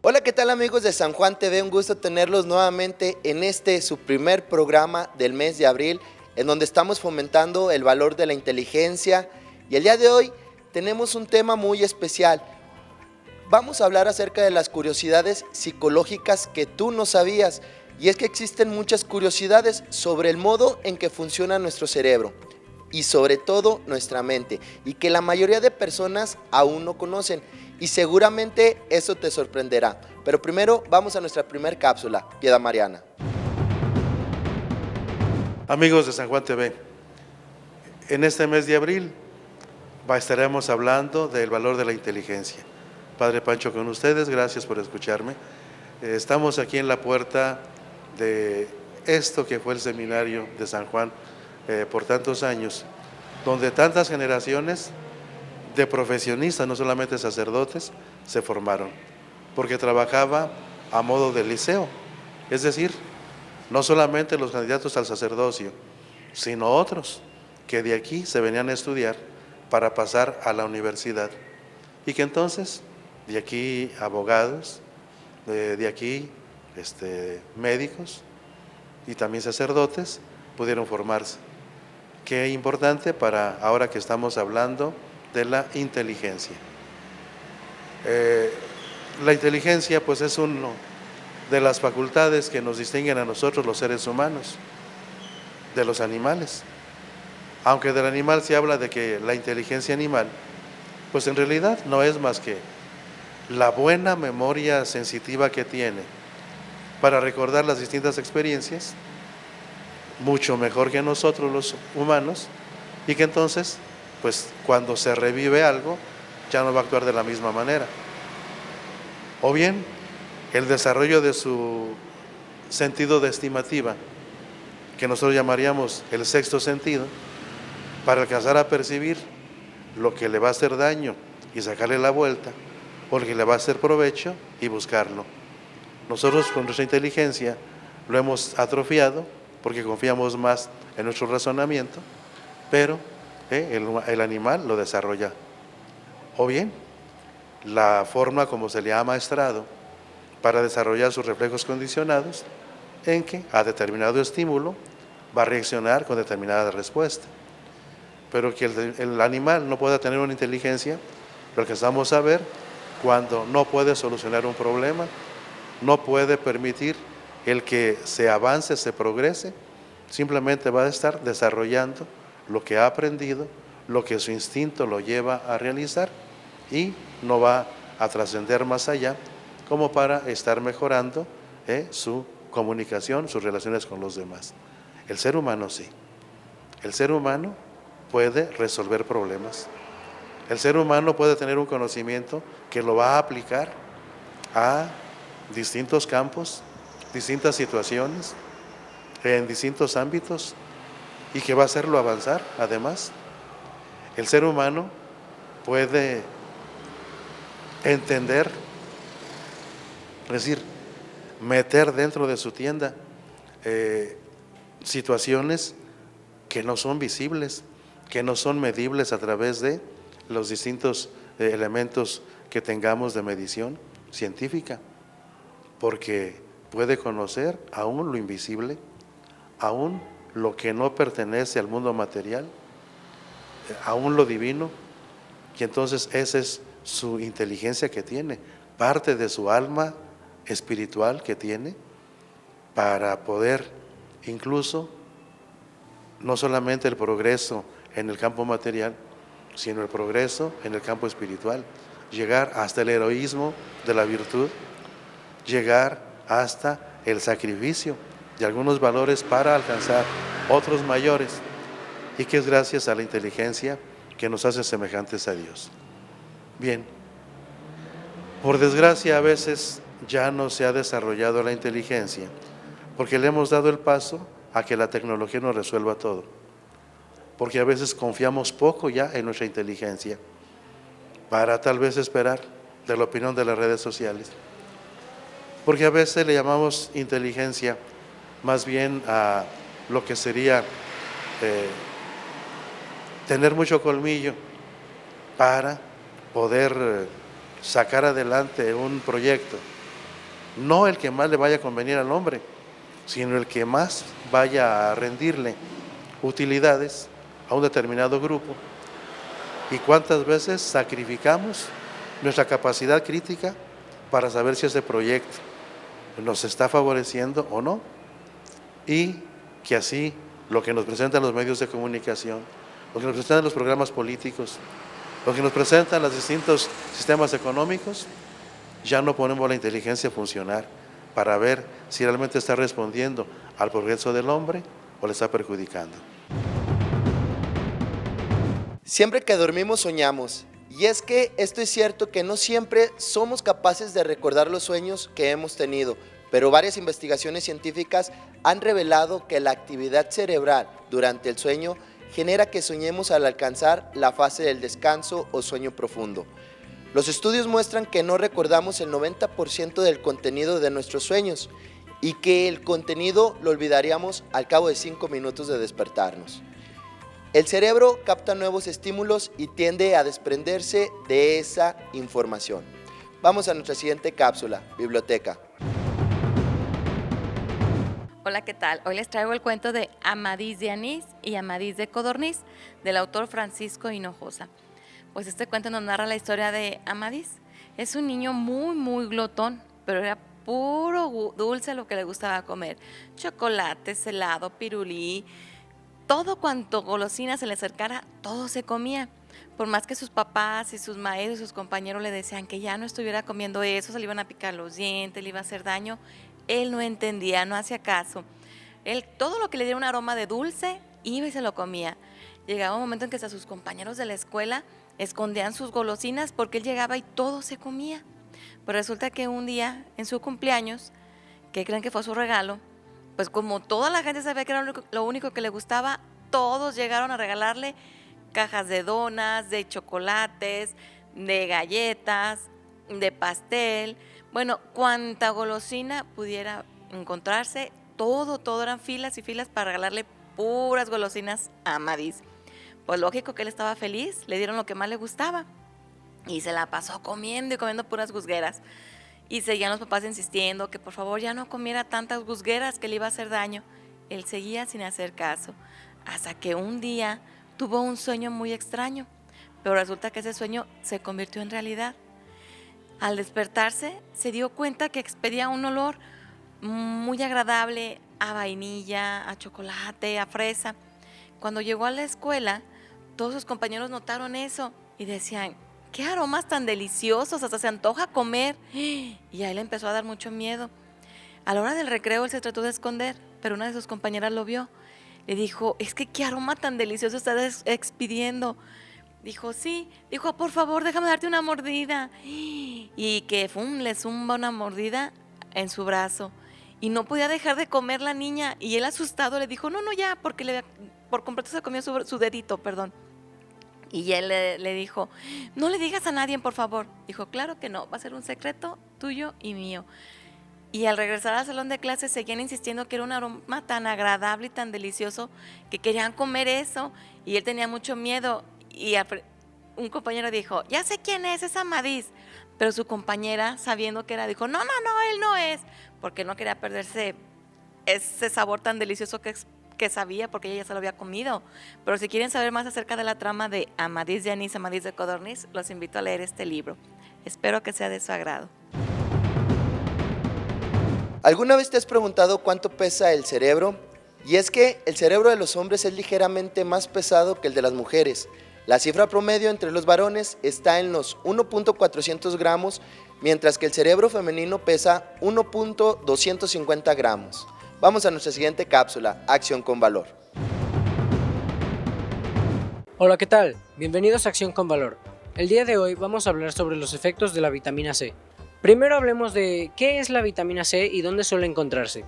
Hola, ¿qué tal amigos de San Juan TV? Un gusto tenerlos nuevamente en su primer programa del mes de abril, en donde estamos fomentando el valor de la inteligencia. Y el día de hoy tenemos un tema muy especial. Vamos a hablar acerca de las curiosidades psicológicas que tú no sabías. Y es que existen muchas curiosidades sobre el modo en que funciona nuestro cerebro y sobre todo nuestra mente, y que la mayoría de personas aún no conocen, y seguramente eso te sorprenderá. Pero primero vamos a nuestra primer cápsula, Piedad Mariana. Amigos de San Juan TV, en este mes de abril estaremos hablando del valor de la inteligencia. Padre Pancho con ustedes, gracias por escucharme. Estamos aquí en la puerta de esto que fue el seminario de San Juan por tantos años, donde tantas generaciones de profesionistas, no solamente sacerdotes, se formaron, porque trabajaba a modo de liceo, es decir, no solamente los candidatos al sacerdocio, sino otros que de aquí se venían a estudiar para pasar a la universidad, y que entonces de aquí abogados, de aquí médicos y también sacerdotes pudieron formarse. Qué importante para ahora que estamos hablando de la inteligencia. La inteligencia pues es una de las facultades que nos distinguen a nosotros los seres humanos de los animales. Aunque del animal se habla de que la inteligencia animal, pues en realidad no es más que la buena memoria sensitiva que tiene para recordar las distintas experiencias, mucho mejor que nosotros los humanos, y que entonces, pues cuando se revive algo, ya no va a actuar de la misma manera. O bien, el desarrollo de su sentido de estimativa, que nosotros llamaríamos el sexto sentido, para alcanzar a percibir lo que le va a hacer daño y sacarle la vuelta, o lo que le va a hacer provecho y buscarlo. Nosotros con nuestra inteligencia lo hemos atrofiado porque confiamos más en nuestro razonamiento, pero el animal lo desarrolla. O bien, la forma como se le ha amaestrado para desarrollar sus reflejos condicionados, en que a determinado estímulo va a reaccionar con determinada respuesta. Pero que el animal no pueda tener una inteligencia, lo que estamos a ver cuando no puede solucionar un problema, no puede permitir el que se avance, se progrese, simplemente va a estar desarrollando lo que ha aprendido, lo que su instinto lo lleva a realizar, y no va a trascender más allá como para estar mejorando su comunicación, sus relaciones con los demás. El ser humano sí. El ser humano puede resolver problemas. El ser humano puede tener un conocimiento que lo va a aplicar a distintos campos, distintas situaciones, en distintos ámbitos, y que va a hacerlo avanzar. Además, el ser humano puede entender, es decir, meter dentro de su tienda situaciones que no son visibles, que no son medibles a través de los distintos elementos que tengamos de medición científica, porque puede conocer aún lo invisible, aún lo que no pertenece al mundo material, aún lo divino, y entonces esa es su inteligencia que tiene, parte de su alma espiritual que tiene, para poder incluso no solamente el progreso en el campo material, sino el progreso en el campo espiritual, llegar hasta el heroísmo de la virtud, llegar hasta el sacrificio de algunos valores para alcanzar otros mayores, y que es gracias a la inteligencia que nos hace semejantes a Dios. Bien, por desgracia a veces ya no se ha desarrollado la inteligencia porque le hemos dado el paso a que la tecnología nos resuelva todo, porque a veces confiamos poco ya en nuestra inteligencia para tal vez esperar de la opinión de las redes sociales, porque a veces le llamamos inteligencia más bien a lo que sería tener mucho colmillo para poder sacar adelante un proyecto, no el que más le vaya a convenir al hombre, sino el que más vaya a rendirle utilidades a un determinado grupo. ¿Y cuántas veces sacrificamos nuestra capacidad crítica para saber si ese proyecto nos está favoreciendo o no? Y que así lo que nos presentan los medios de comunicación, lo que nos presentan los programas políticos, lo que nos presentan los distintos sistemas económicos, ya no ponemos la inteligencia a funcionar para ver si realmente está respondiendo al progreso del hombre o le está perjudicando. Siempre que dormimos soñamos, y es que esto es cierto que no siempre somos capaces de recordar los sueños que hemos tenido, pero varias investigaciones científicas han revelado que la actividad cerebral durante el sueño genera que soñemos al alcanzar la fase del descanso o sueño profundo. Los estudios muestran que no recordamos el 90% del contenido de nuestros sueños y que el contenido lo olvidaríamos al cabo de 5 minutos de despertarnos. El cerebro capta nuevos estímulos y tiende a desprenderse de esa información. Vamos a nuestra siguiente cápsula, biblioteca. Hola, ¿qué tal? Hoy les traigo el cuento de Amadís de Anís y Amadís de Codorniz, del autor Francisco Hinojosa. Pues este cuento nos narra la historia de Amadís. Es un niño muy glotón, pero era puro dulce lo que le gustaba comer. Chocolates, helado, pirulí, todo cuanto golosina se le acercara, todo se comía. Por más que sus papás y sus maestros y sus compañeros le decían que ya no estuviera comiendo eso, se le iban a picar los dientes, le iba a hacer daño, él no entendía, no hacía caso. Él, todo lo que le diera un aroma de dulce, iba y se lo comía. Llegaba un momento en que hasta sus compañeros de la escuela escondían sus golosinas porque él llegaba y todo se comía. Pues resulta que un día, en su cumpleaños, ¿qué creen que fue su regalo? Pues como toda la gente sabía que era lo único que le gustaba, todos llegaron a regalarle cajas de donas, de chocolates, de galletas, de pastel. Bueno, cuanta golosina pudiera encontrarse, todo eran filas y filas para regalarle puras golosinas a Amadís. Pues lógico que él estaba feliz, le dieron lo que más le gustaba y se la pasó comiendo y comiendo puras gusgueras. Y seguían los papás insistiendo que por favor ya no comiera tantas gusgueras que le iba a hacer daño. Él seguía sin hacer caso, hasta que un día tuvo un sueño muy extraño, pero resulta que ese sueño se convirtió en realidad. Al despertarse, se dio cuenta que expedía un olor muy agradable a vainilla, a chocolate, a fresa. Cuando llegó a la escuela, todos sus compañeros notaron eso y decían: ¡qué aromas tan deliciosos! Hasta se antoja comer. Y a él empezó a dar mucho miedo. A la hora del recreo él se trató de esconder, pero una de sus compañeras lo vio. Le dijo: es que qué aroma tan delicioso estás expidiendo. Dijo: sí. Dijo: por favor, déjame darte una mordida. Y que le zumba una mordida en su brazo. Y no podía dejar de comer la niña. Y él asustado le dijo: no, ya, porque por completo se comió su dedito, perdón. Y él le dijo: no le digas a nadie, por favor. Dijo: claro que no, va a ser un secreto tuyo y mío. Y al regresar al salón de clases seguían insistiendo que era un aroma tan agradable y tan delicioso que querían comer eso. Y él tenía mucho miedo. Y un compañero dijo: ya sé quién es Amadís. Pero su compañera, sabiendo que era, dijo: no, él no es. Porque no quería perderse ese sabor tan delicioso que sabía, porque ella ya se lo había comido. Pero si quieren saber más acerca de la trama de Amadís de Anís, Amadís de Codorniz, los invito a leer este libro. Espero que sea de su agrado. ¿Alguna vez te has preguntado cuánto pesa el cerebro? Y es que el cerebro de los hombres es ligeramente más pesado que el de las mujeres. La cifra promedio entre los varones está en los 1.400 gramos, mientras que el cerebro femenino pesa 1.250 gramos. Vamos a nuestra siguiente cápsula, Acción con Valor. Hola, ¿qué tal? Bienvenidos a Acción con Valor. El día de hoy vamos a hablar sobre los efectos de la vitamina C. Primero hablemos de qué es la vitamina C y dónde suele encontrarse.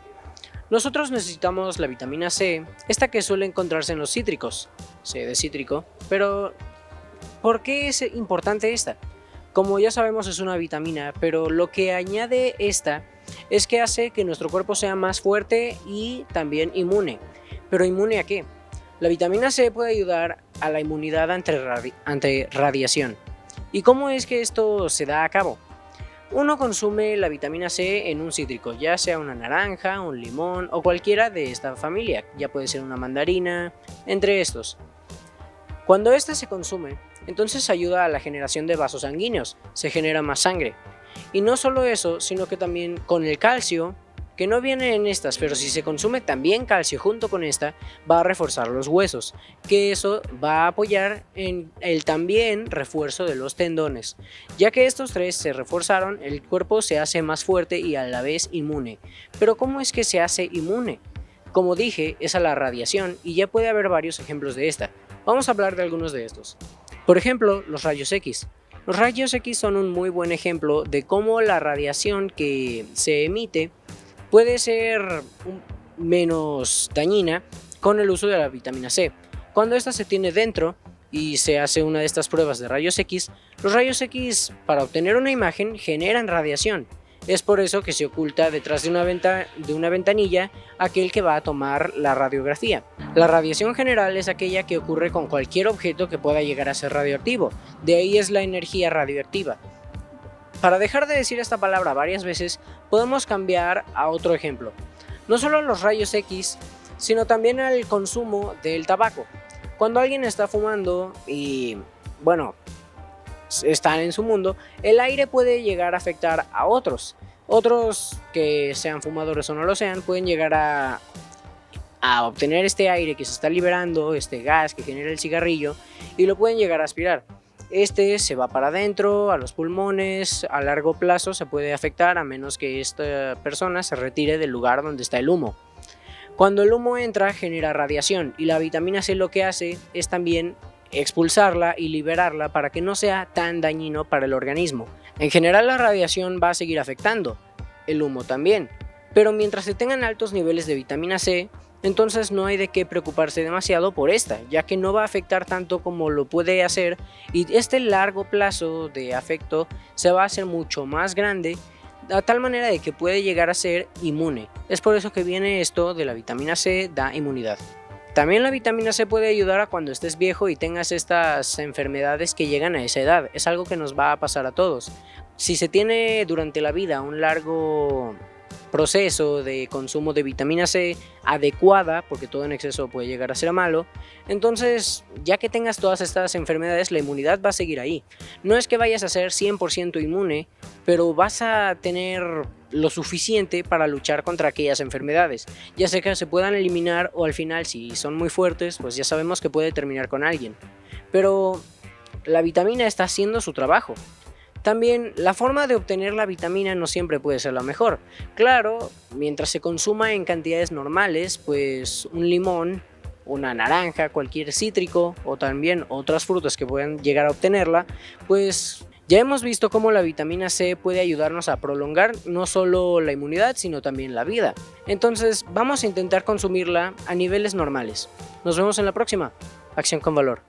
Nosotros necesitamos la vitamina C, esta que suele encontrarse en los cítricos, C de cítrico, pero ¿por qué es importante esta? Como ya sabemos, es una vitamina, pero lo que añade esta es que hace que nuestro cuerpo sea más fuerte y también inmune. ¿Pero inmune a qué? La vitamina C puede ayudar a la inmunidad ante radiación. ¿Y cómo es que esto se da a cabo? Uno consume la vitamina C en un cítrico, ya sea una naranja, un limón o cualquiera de esta familia, ya puede ser una mandarina, entre estos. Cuando ésta se consume, entonces ayuda a la generación de vasos sanguíneos, se genera más sangre. Y no solo eso, sino que también con el calcio, que no viene en estas, pero si se consume también calcio junto con esta, va a reforzar los huesos, que eso va a apoyar en el también refuerzo de los tendones. Ya que estos tres se reforzaron, el cuerpo se hace más fuerte y a la vez inmune. Pero ¿cómo es que se hace inmune? Como dije, es a la radiación y ya puede haber varios ejemplos de esta. Vamos a hablar de algunos de estos. Por ejemplo, los rayos X. Los rayos X son un muy buen ejemplo de cómo la radiación que se emite puede ser menos dañina con el uso de la vitamina C. Cuando esta se tiene dentro y se hace una de estas pruebas de rayos X, los rayos X para obtener una imagen generan radiación. Es por eso que se oculta detrás de una ventanilla aquel que va a tomar la radiografía. La radiación general es aquella que ocurre con cualquier objeto que pueda llegar a ser radioactivo. De ahí es la energía radioactiva. Para dejar de decir esta palabra varias veces, podemos cambiar a otro ejemplo. No solo los rayos X, sino también al consumo del tabaco. Cuando alguien está fumando y, están en su mundo, el aire puede llegar a afectar a otros. Otros que sean fumadores o no lo sean, pueden llegar a obtener este aire que se está liberando, este gas que genera el cigarrillo, y lo pueden llegar a aspirar. Este se va para adentro, a los pulmones, a largo plazo se puede afectar a menos que esta persona se retire del lugar donde está el humo. Cuando el humo entra genera radiación y la vitamina C lo que hace es también expulsarla y liberarla para que no sea tan dañino para el organismo. En general la radiación va a seguir afectando, el humo también, pero mientras se tengan altos niveles de vitamina C, entonces no hay de qué preocuparse demasiado por esta, ya que no va a afectar tanto como lo puede hacer y este largo plazo de afecto se va a hacer mucho más grande a tal manera de que puede llegar a ser inmune. Es por eso que viene esto de la vitamina C da inmunidad. También la vitamina C puede ayudar a cuando estés viejo y tengas estas enfermedades que llegan a esa edad. Es algo que nos va a pasar a todos. Si se tiene durante la vida un largo proceso de consumo de vitamina C adecuada, porque todo en exceso puede llegar a ser malo, entonces ya que tengas todas estas enfermedades, la inmunidad va a seguir ahí. No es que vayas a ser 100% inmune, pero vas a tener lo suficiente para luchar contra aquellas enfermedades, ya sea que se puedan eliminar o al final, si son muy fuertes, pues ya sabemos que puede terminar con alguien. Pero la vitamina está haciendo su trabajo. También la forma de obtener la vitamina no siempre puede ser la mejor. Claro, mientras se consuma en cantidades normales, pues un limón, una naranja, cualquier cítrico o también otras frutas que puedan llegar a obtenerla, pues ya hemos visto cómo la vitamina C puede ayudarnos a prolongar no solo la inmunidad, sino también la vida. Entonces vamos a intentar consumirla a niveles normales. Nos vemos en la próxima. Acción con Valor.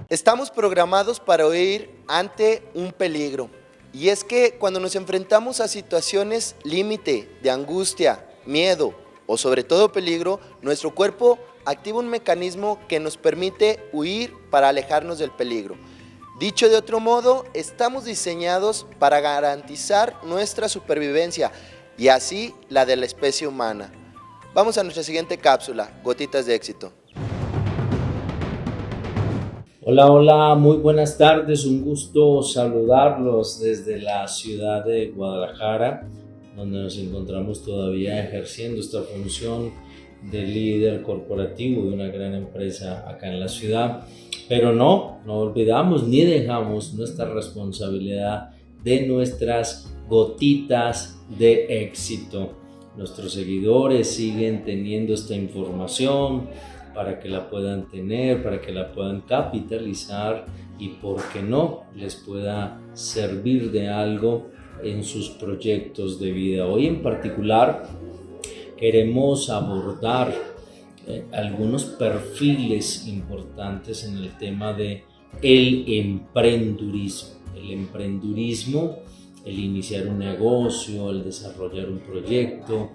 Estamos programados para huir ante un peligro. Y es que cuando nos enfrentamos a situaciones límite de angustia, miedo o sobre todo peligro, nuestro cuerpo activa un mecanismo que nos permite huir para alejarnos del peligro. Dicho de otro modo, estamos diseñados para garantizar nuestra supervivencia y así la de la especie humana. Vamos a nuestra siguiente cápsula, Gotitas de Éxito. Hola, muy buenas tardes, un gusto saludarlos desde la ciudad de Guadalajara, donde nos encontramos todavía ejerciendo esta función de líder corporativo de una gran empresa acá en la ciudad, pero no olvidamos ni dejamos nuestra responsabilidad de nuestras gotitas de éxito. Nuestros seguidores siguen teniendo esta información para que la puedan tener, para que la puedan capitalizar y, por qué no, les pueda servir de algo en sus proyectos de vida. Hoy en particular queremos abordar algunos perfiles importantes en el tema de el emprendurismo. El emprendurismo, el iniciar un negocio, el desarrollar un proyecto.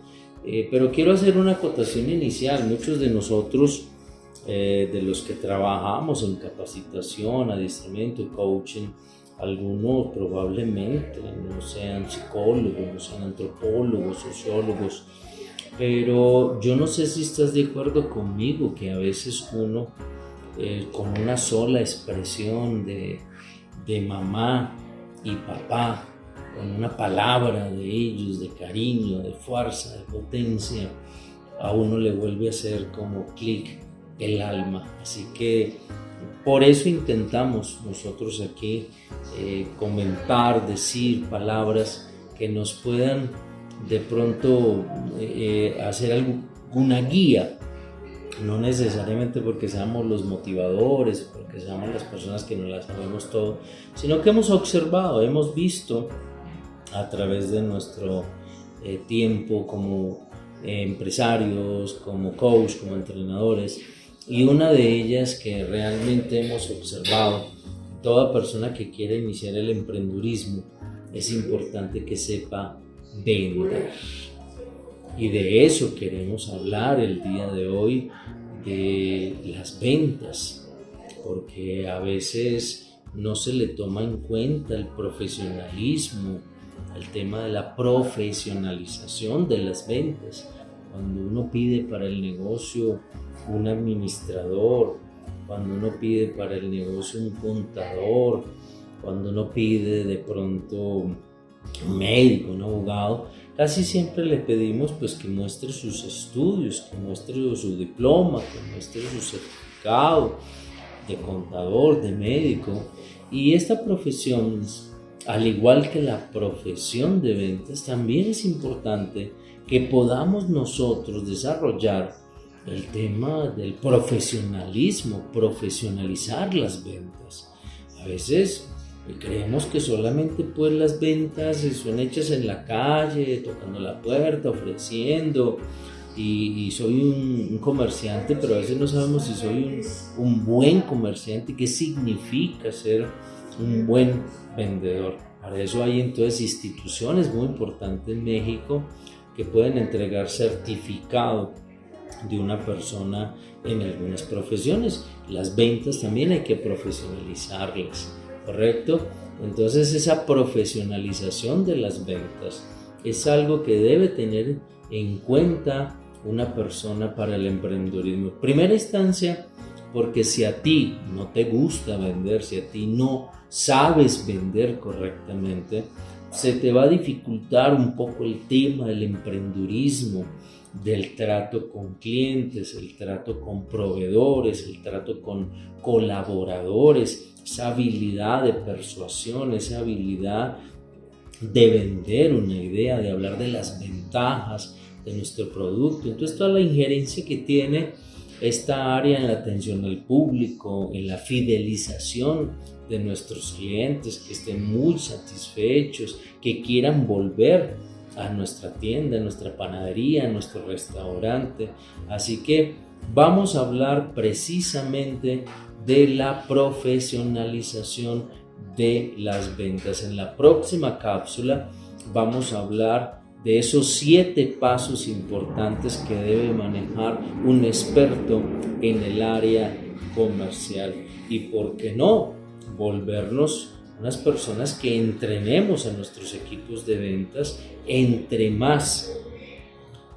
Pero quiero hacer una acotación inicial. Muchos de nosotros, de los que trabajamos en capacitación, adiestramiento, coaching, Algunos probablemente no sean psicólogos, no sean antropólogos, sociólogos, pero yo no sé si estás de acuerdo conmigo que a veces uno con una sola expresión de mamá y papá, con una palabra de ellos, de cariño, de fuerza, de potencia, a uno le vuelve a hacer como clic el alma. Así que por eso intentamos nosotros aquí comentar, decir palabras que nos puedan de pronto hacer alguna guía, no necesariamente porque seamos los motivadores, porque seamos las personas que no la sabemos todo, sino que hemos observado, hemos visto a través de nuestro tiempo como empresarios, como coach, como entrenadores, y una de ellas que realmente hemos observado, toda persona que quiera iniciar el emprendurismo, es importante que sepa vender. Y de eso queremos hablar el día de hoy, de las ventas, porque a veces no se le toma en cuenta el profesionalismo, el tema de la profesionalización de las ventas. Cuando uno pide para el negocio un administrador, cuando uno pide para el negocio un contador, cuando uno pide de pronto un médico, un abogado, casi siempre le pedimos pues que muestre sus estudios, que muestre su diploma, que muestre su certificado de contador, de médico. Y esta profesión, al igual que la profesión de ventas, también es importante que podamos nosotros desarrollar el tema del profesionalismo, profesionalizar las ventas. A veces creemos que solamente pues las ventas son hechas en la calle, tocando la puerta, ofreciendo, y soy un comerciante, pero a veces no sabemos si soy un buen comerciante, qué significa ser un buen vendedor. Para eso hay entonces instituciones muy importantes en México que pueden entregar certificado de una persona en algunas profesiones. Las ventas también hay que profesionalizarlas, ¿correcto? Entonces esa profesionalización de las ventas es algo que debe tener en cuenta una persona para el emprendedurismo. Primera instancia, porque si a ti no te gusta vender, si a ti no sabes vender correctamente, se te va a dificultar un poco el tema del emprendedurismo, del trato con clientes, el trato con proveedores, el trato con colaboradores, esa habilidad de persuasión, esa habilidad de vender una idea, de hablar de las ventajas de nuestro producto. Entonces toda la injerencia que tiene esta área en la atención al público, en la fidelización de nuestros clientes, que estén muy satisfechos, que quieran volver a nuestra tienda, a nuestra panadería, a nuestro restaurante. Así que vamos a hablar precisamente de la profesionalización de las ventas. En la próxima cápsula vamos a hablar de esos 7 pasos importantes que debe manejar un experto en el área comercial. Y por qué no volvernos unas personas que entrenemos a nuestros equipos de ventas. Entre más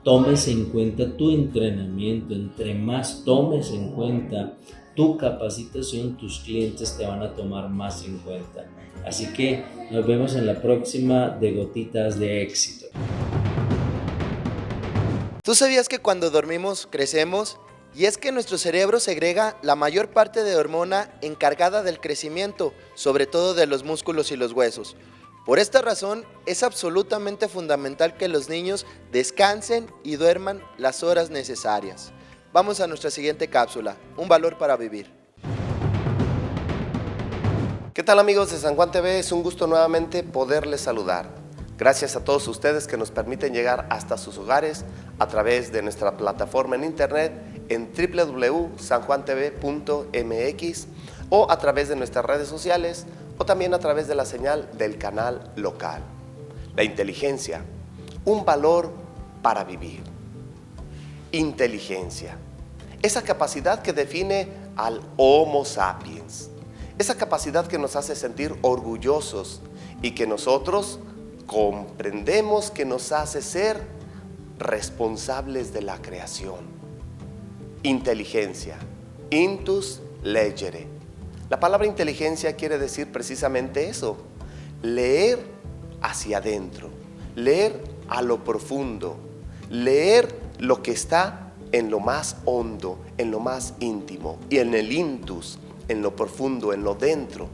tomes en cuenta tu entrenamiento, entre más tomes en cuenta tu capacitación, tus clientes te van a tomar más en cuenta. Así que nos vemos en la próxima de Gotitas de Éxito. ¿Tú sabías que cuando dormimos crecemos? Y es que nuestro cerebro segrega la mayor parte de hormona encargada del crecimiento, sobre todo de los músculos y los huesos. Por esta razón, es absolutamente fundamental que los niños descansen y duerman las horas necesarias. Vamos a nuestra siguiente cápsula, un valor para vivir. ¿Qué tal amigos de San Juan TV? Es un gusto nuevamente poderles saludar. Gracias a todos ustedes que nos permiten llegar hasta sus hogares a través de nuestra plataforma en internet en www.sanjuantv.mx o a través de nuestras redes sociales o también a través de la señal del canal local. La inteligencia, un valor para vivir. Inteligencia, esa capacidad que define al Homo sapiens. Esa capacidad que nos hace sentir orgullosos y que nosotros comprendemos que nos hace ser responsables de la creación. Inteligencia, intus legere. La palabra inteligencia quiere decir precisamente eso, leer hacia adentro, leer a lo profundo, leer lo que está en lo más hondo, en lo más íntimo, y en el intus, en lo profundo, en lo dentro.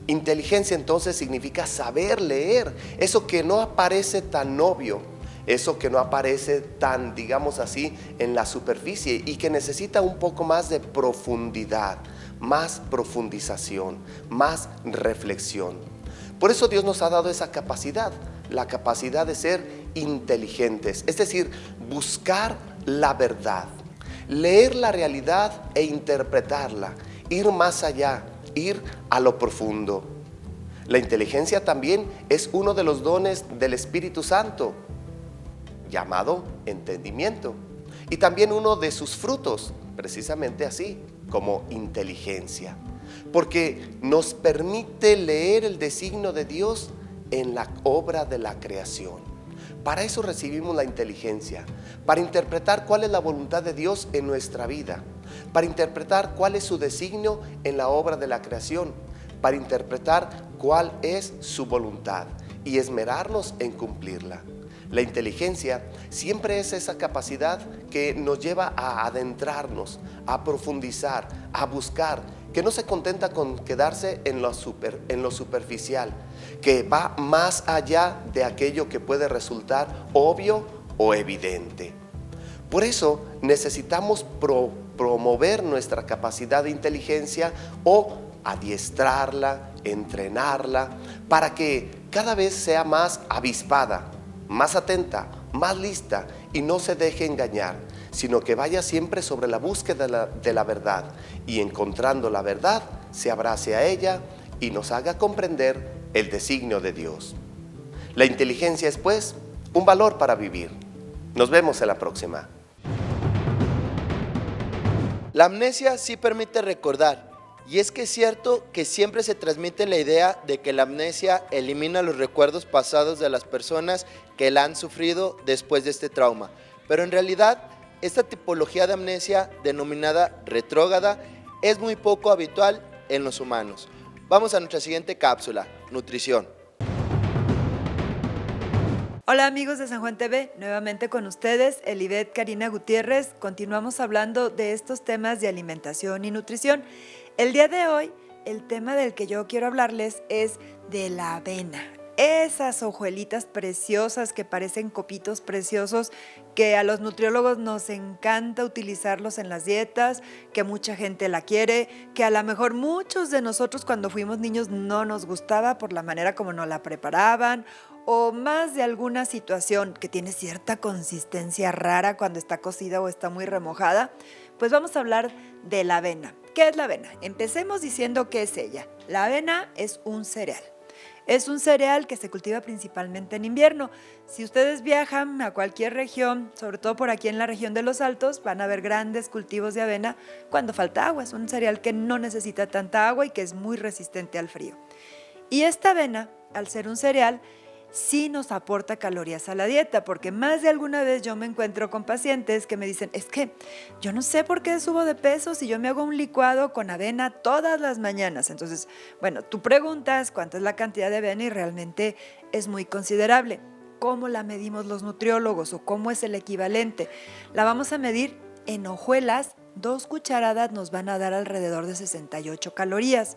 Inteligencia entonces significa saber leer, eso que no aparece tan obvio, eso que no aparece tan, digamos así, en la superficie y que necesita un poco más de profundidad, más profundización, más reflexión. Por eso Dios nos ha dado esa capacidad, la capacidad de ser inteligentes, es decir, buscar la verdad, leer la realidad e interpretarla, ir más allá, ir a lo profundo. La inteligencia también es uno de los dones del Espíritu Santo, llamado entendimiento, y también uno de sus frutos, precisamente así, como inteligencia, porque nos permite leer el designio de Dios en la obra de la creación. Para eso recibimos la inteligencia, para interpretar cuál es la voluntad de Dios en nuestra vida, para interpretar cuál es su designio en la obra de la creación, para interpretar cuál es su voluntad y esmerarnos en cumplirla. La inteligencia siempre es esa capacidad que nos lleva a adentrarnos, a profundizar, a buscar, que no se contenta con quedarse en lo superficial, que va más allá de aquello que puede resultar obvio o evidente. Por eso necesitamos promover nuestra capacidad de inteligencia o adiestrarla, entrenarla, para que cada vez sea más avispada, más atenta, más lista y no se deje engañar, sino que vaya siempre sobre la búsqueda de la verdad y encontrando la verdad se abrace a ella y nos haga comprender el designio de Dios. La inteligencia es pues un valor para vivir. Nos vemos en la próxima. La amnesia sí permite recordar, y es que es cierto que siempre se transmite la idea de que la amnesia elimina los recuerdos pasados de las personas que la han sufrido después de este trauma, pero en realidad esta tipología de amnesia denominada retrógrada es muy poco habitual en los humanos. Vamos a nuestra siguiente cápsula, nutrición. Hola amigos de San Juan TV, nuevamente con ustedes, Elibet Karina Gutiérrez. Continuamos hablando de estos temas de alimentación y nutrición. El día de hoy, el tema del que yo quiero hablarles es de la avena. Esas hojuelitas preciosas que parecen copitos preciosos que a los nutriólogos nos encanta utilizarlos en las dietas, que mucha gente la quiere, que a lo mejor muchos de nosotros cuando fuimos niños no nos gustaba por la manera como nos la preparaban, o más de alguna situación que tiene cierta consistencia rara cuando está cocida o está muy remojada. Pues vamos a hablar de la avena. ¿Qué es la avena? Empecemos diciendo qué es ella. La avena es un cereal. Es un cereal que se cultiva principalmente en invierno. Si ustedes viajan a cualquier región, sobre todo por aquí en la región de los Altos, van a ver grandes cultivos de avena cuando falta agua. Es un cereal que no necesita tanta agua y que es muy resistente al frío. Y esta avena, al ser un cereal, sí nos aporta calorías a la dieta, porque más de alguna vez yo me encuentro con pacientes que me dicen, es que yo no sé por qué subo de peso si yo me hago un licuado con avena todas las mañanas. Entonces, bueno, tú preguntas cuánta es la cantidad de avena y realmente es muy considerable. ¿Cómo la medimos los nutriólogos o cómo es el equivalente? La vamos a medir en hojuelas. 2 cucharadas nos van a dar alrededor de 68 calorías.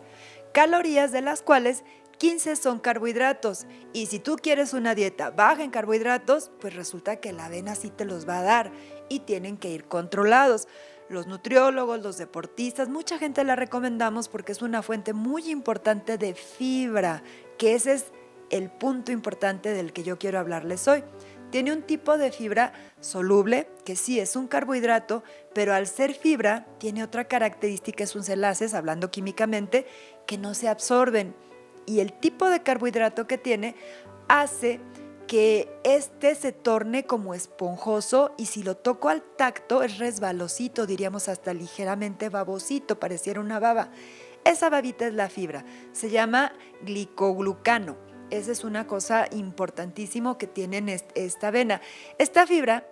Calorías de las cuales 15 son carbohidratos, y si tú quieres una dieta baja en carbohidratos, pues resulta que la avena sí te los va a dar y tienen que ir controlados. Los nutriólogos, los deportistas, mucha gente la recomendamos porque es una fuente muy importante de fibra, que ese es el punto importante del que yo quiero hablarles hoy. Tiene un tipo de fibra soluble, que sí es un carbohidrato, pero al ser fibra tiene otra característica, sus enlaces, hablando químicamente, que no se absorben. Y el tipo de carbohidrato que tiene hace que este se torne como esponjoso, y si lo toco al tacto es resbalosito, diríamos hasta ligeramente babosito, pareciera una baba. Esa babita es la fibra, se llama glicoglucano. Esa es una cosa importantísima que tienen esta avena. Esta fibra,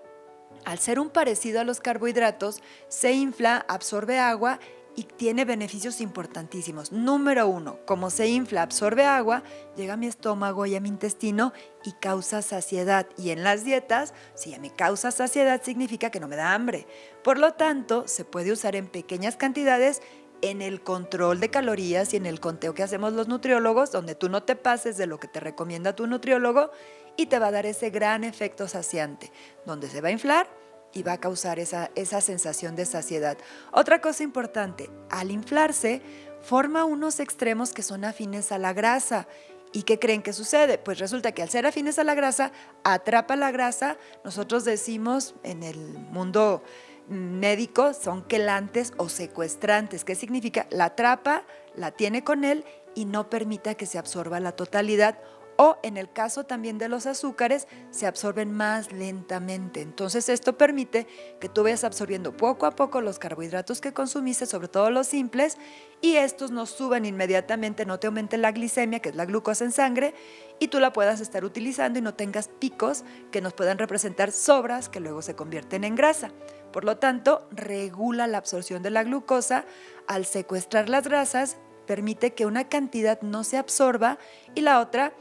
al ser un parecido a los carbohidratos, se infla, absorbe agua y tiene beneficios importantísimos. Número 1, como se infla, absorbe agua, llega a mi estómago y a mi intestino y causa saciedad. Y en las dietas, si ya me causa saciedad, significa que no me da hambre. Por lo tanto, se puede usar en pequeñas cantidades en el control de calorías y en el conteo que hacemos los nutriólogos, donde tú no te pases de lo que te recomienda tu nutriólogo y te va a dar ese gran efecto saciante, donde se va a inflar y va a causar esa sensación de saciedad. Otra cosa importante, al inflarse, forma unos extremos que son afines a la grasa. ¿Y qué creen que sucede? Pues resulta que al ser afines a la grasa, atrapa la grasa. Nosotros decimos en el mundo médico, son quelantes o secuestrantes. ¿Qué significa? La atrapa, la tiene con él y no permita que se absorba la totalidad. O en el caso también de los azúcares, se absorben más lentamente. Entonces esto permite que tú vayas absorbiendo poco a poco los carbohidratos que consumiste, sobre todo los simples, y estos no suban inmediatamente, no te aumente la glicemia, que es la glucosa en sangre, y tú la puedas estar utilizando y no tengas picos que nos puedan representar sobras que luego se convierten en grasa. Por lo tanto, regula la absorción de la glucosa. Al secuestrar las grasas, permite que una cantidad no se absorba y la otra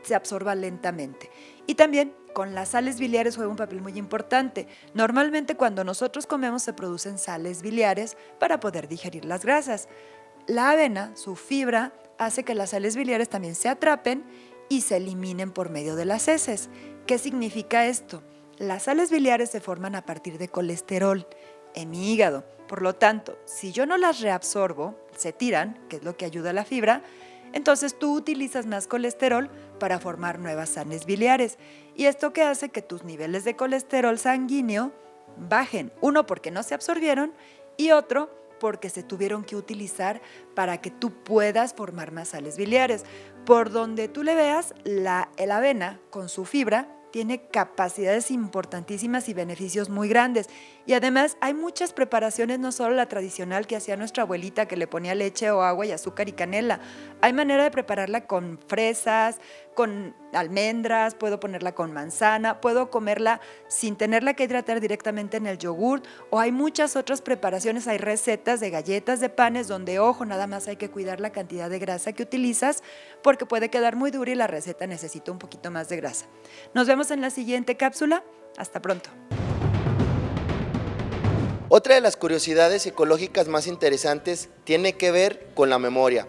se absorba lentamente. Y también con las sales biliares juega un papel muy importante. Normalmente cuando nosotros comemos se producen sales biliares para poder digerir las grasas. La avena, su fibra, hace que las sales biliares también se atrapen y se eliminen por medio de las heces. ¿Qué significa esto? Las sales biliares se forman a partir de colesterol en mi hígado. Por lo tanto, si yo no las reabsorbo, se tiran, que es lo que ayuda a la fibra, entonces tú utilizas más colesterol para formar nuevas sales biliares. ¿Y esto qué hace? Que tus niveles de colesterol sanguíneo bajen. Uno, porque no se absorbieron, y otro, porque se tuvieron que utilizar para que tú puedas formar más sales biliares. Por donde tú le veas, la avena con su fibra tiene capacidades importantísimas y beneficios muy grandes. Y además hay muchas preparaciones, no solo la tradicional que hacía nuestra abuelita, que le ponía leche o agua y azúcar y canela. Hay manera de prepararla con fresas, con almendras, puedo ponerla con manzana, puedo comerla sin tenerla que hidratar directamente en el yogurt, o hay muchas otras preparaciones, hay recetas de galletas, de panes, donde, ojo, nada más hay que cuidar la cantidad de grasa que utilizas, porque puede quedar muy dura y la receta necesita un poquito más de grasa. Nos vemos en la siguiente cápsula. Hasta pronto. Otra de las curiosidades ecológicas más interesantes tiene que ver con la memoria.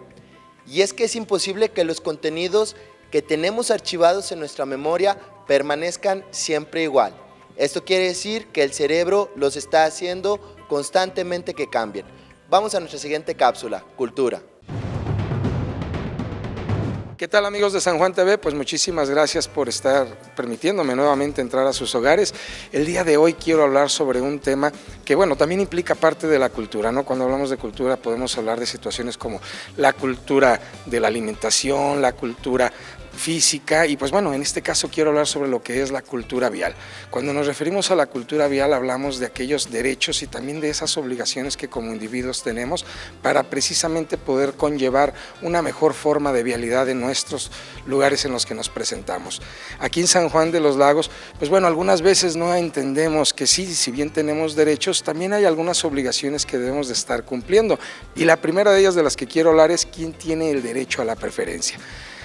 Y es que es imposible que los contenidos que tenemos archivados en nuestra memoria permanezcan siempre igual. Esto quiere decir que el cerebro los está haciendo constantemente que cambien. Vamos a nuestra siguiente cápsula, cultura. ¿Qué tal, amigos de San Juan TV? Pues muchísimas gracias por estar permitiéndome nuevamente entrar a sus hogares. El día de hoy quiero hablar sobre un tema que, bueno, también implica parte de la cultura, ¿no? Cuando hablamos de cultura podemos hablar de situaciones como la cultura de la alimentación, la cultura física y pues bueno, en este caso quiero hablar sobre lo que es la cultura vial. Cuando nos referimos a la cultura vial hablamos de aquellos derechos y también de esas obligaciones que como individuos tenemos para precisamente poder conllevar una mejor forma de vialidad en nuestros lugares en los que nos presentamos. Aquí en San Juan de los Lagos, pues bueno, algunas veces no entendemos que sí, si bien tenemos derechos, también hay algunas obligaciones que debemos de estar cumpliendo y la primera de ellas de las que quiero hablar es quién tiene el derecho a la preferencia.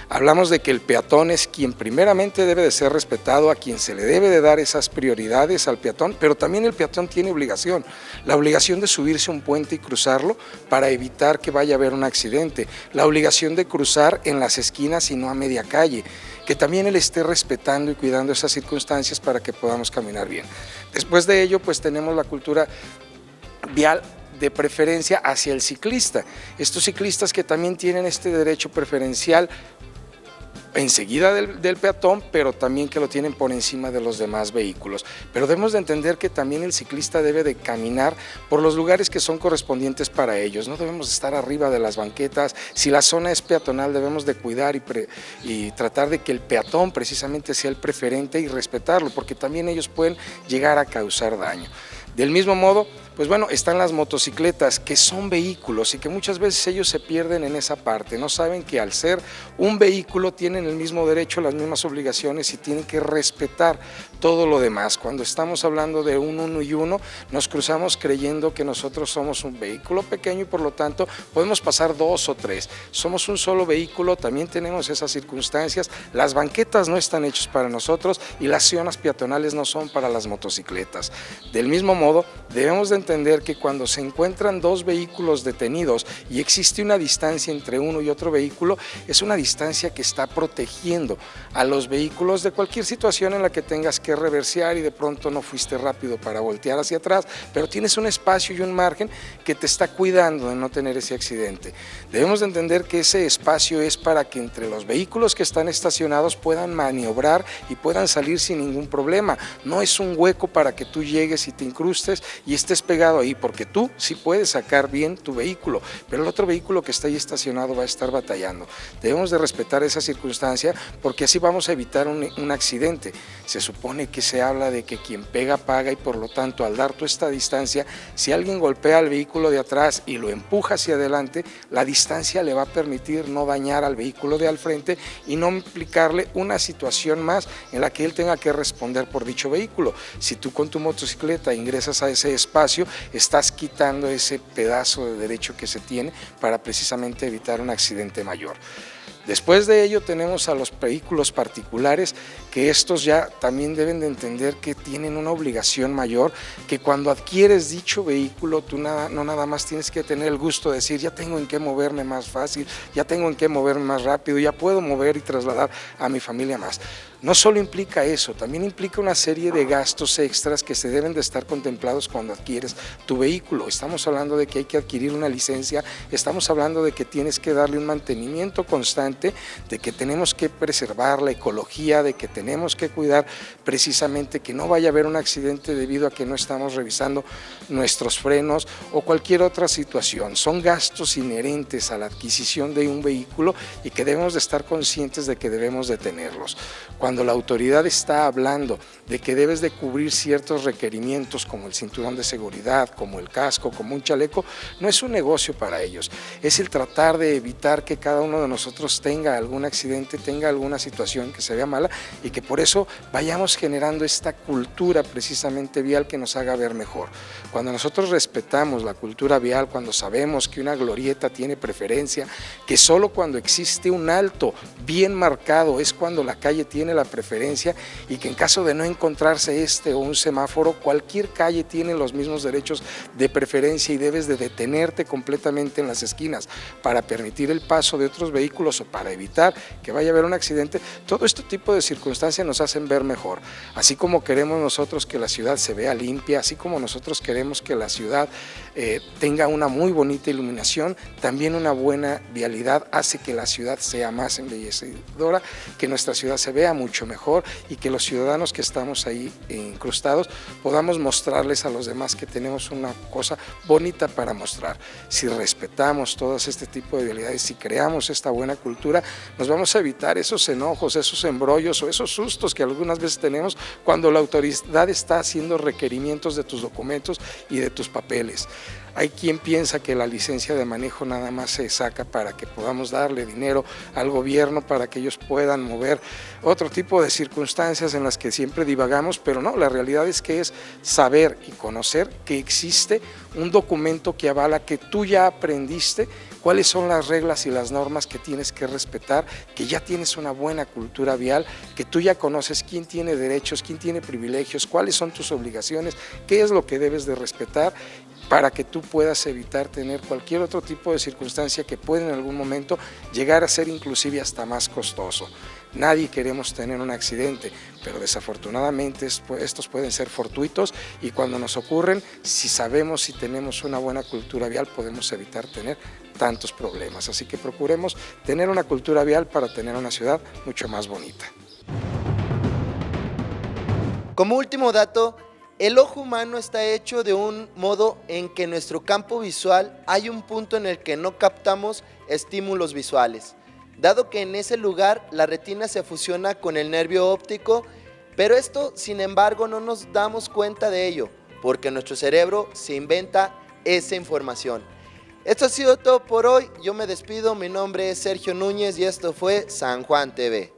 Hablamos de que el peatón es quien primeramente debe de ser respetado, a quien se le debe de dar esas prioridades al peatón, pero también el peatón tiene obligación, la obligación de subirse a un puente y cruzarlo para evitar que vaya a haber un accidente, la obligación de cruzar en las esquinas y no a media calle, que también él esté respetando y cuidando esas circunstancias para que podamos caminar bien. Después de ello, pues tenemos la cultura vial de preferencia hacia el ciclista. Estos ciclistas que también tienen este derecho preferencial enseguida del peatón, pero también que lo tienen por encima de los demás vehículos. Pero debemos de entender que también el ciclista debe de caminar por los lugares que son correspondientes para ellos. No debemos estar arriba de las banquetas. Si la zona es peatonal, debemos de cuidar y tratar de que el peatón precisamente sea el preferente y respetarlo, porque también ellos pueden llegar a causar daño. Del mismo modo, Pues bueno, están las motocicletas, que son vehículos y que muchas veces ellos se pierden en esa parte. No saben que al ser un vehículo tienen el mismo derecho, las mismas obligaciones y tienen que respetar todo lo demás. Cuando estamos hablando de un uno y uno, nos cruzamos creyendo que nosotros somos un vehículo pequeño y por lo tanto podemos pasar 2 o 3. Somos un solo vehículo, también tenemos esas circunstancias. Las banquetas no están hechas para nosotros y las zonas peatonales no son para las motocicletas. Del mismo modo, debemos de entender que cuando se encuentran 2 vehículos detenidos y existe una distancia entre uno y otro vehículo, es una distancia que está protegiendo a los vehículos de cualquier situación en la que tengas que reversear y de pronto no fuiste rápido para voltear hacia atrás, pero tienes un espacio y un margen que te está cuidando de no tener ese accidente. Debemos de entender que ese espacio es para que entre los vehículos que están estacionados puedan maniobrar y puedan salir sin ningún problema. No es un hueco para que tú llegues y te incrustes y estés pegado ahí, porque tú sí puedes sacar bien tu vehículo, pero el otro vehículo que está ahí estacionado va a estar batallando. Debemos de respetar esa circunstancia porque así vamos a evitar un accidente. Se supone que se habla de que quien pega paga y por lo tanto al dar tú esta distancia, si alguien golpea al vehículo de atrás y lo empuja hacia adelante, la distancia le va a permitir no dañar al vehículo de al frente y no implicarle una situación más en la que él tenga que responder por dicho vehículo. Si tú con tu motocicleta ingresas a ese espacio, estás quitando ese pedazo de derecho que se tiene para precisamente evitar un accidente mayor. Después de ello tenemos a los vehículos particulares, que estos ya también deben de entender que tienen una obligación mayor, que cuando adquieres dicho vehículo tú no nada más tienes que tener el gusto de decir ya tengo en qué moverme más fácil, ya tengo en qué moverme más rápido, ya puedo mover y trasladar a mi familia más. No solo implica eso, también implica una serie de gastos extras que se deben de estar contemplados cuando adquieres tu vehículo. Estamos hablando de que hay que adquirir una licencia, estamos hablando de que tienes que darle un mantenimiento constante, de que tenemos que preservar la ecología, de que tenemos que cuidar precisamente que no vaya a haber un accidente debido a que no estamos revisando nuestros frenos o cualquier otra situación. Son gastos inherentes a la adquisición de un vehículo y que debemos de estar conscientes de que debemos de tenerlos. Cuando la autoridad está hablando de que debes de cubrir ciertos requerimientos como el cinturón de seguridad, como el casco, como un chaleco, no es un negocio para ellos, es el tratar de evitar que cada uno de nosotros tenga algún accidente, tenga alguna situación que se vea mala y que por eso vayamos generando esta cultura precisamente vial que nos haga ver mejor. Cuando nosotros respetamos la cultura vial, cuando sabemos que una glorieta tiene preferencia, que solo cuando existe un alto bien marcado es cuando la calle tiene la preferencia y que en caso de no encontrarse este o un semáforo, cualquier calle tiene los mismos derechos de preferencia y debes de detenerte completamente en las esquinas para permitir el paso de otros vehículos o para evitar que vaya a haber un accidente. Todo este tipo de circunstancias nos hacen ver mejor, así como queremos nosotros que la ciudad se vea limpia, así como nosotros queremos que la ciudad tenga una muy bonita iluminación, también una buena vialidad hace que la ciudad sea más embellecedora, que nuestra ciudad se vea mucho mejor y que los ciudadanos que estamos ahí incrustados podamos mostrarles a los demás que tenemos una cosa bonita para mostrar. Si respetamos todos este tipo de vialidades, si creamos esta buena cultura, nos vamos a evitar esos enojos, esos embrollos o esos sustos que algunas veces tenemos cuando la autoridad está haciendo requerimientos de tus documentos y de tus papeles. Hay quien piensa que la licencia de manejo nada más se saca para que podamos darle dinero al gobierno para que ellos puedan mover otro tipo de circunstancias en las que siempre divagamos, pero no, la realidad es que es saber y conocer que existe un documento que avala que tú ya aprendiste cuáles son las reglas y las normas que tienes que respetar, que ya tienes una buena cultura vial, que tú ya conoces quién tiene derechos, quién tiene privilegios, cuáles son tus obligaciones, qué es lo que debes de respetar para que tú puedas evitar tener cualquier otro tipo de circunstancia que puede en algún momento llegar a ser inclusive hasta más costoso. Nadie queremos tener un accidente, pero desafortunadamente estos pueden ser fortuitos y cuando nos ocurren, si sabemos, si tenemos una buena cultura vial, podemos evitar tener tantos problemas. Así que procuremos tener una cultura vial para tener una ciudad mucho más bonita. Como último dato, el ojo humano está hecho de un modo en que en nuestro campo visual hay un punto en el que no captamos estímulos visuales, dado que en ese lugar la retina se fusiona con el nervio óptico, pero esto, sin embargo, no nos damos cuenta de ello. porque nuestro cerebro se inventa esa información. Esto ha sido todo por hoy. Yo me despido. Mi nombre es Sergio Núñez y esto fue San Juan TV.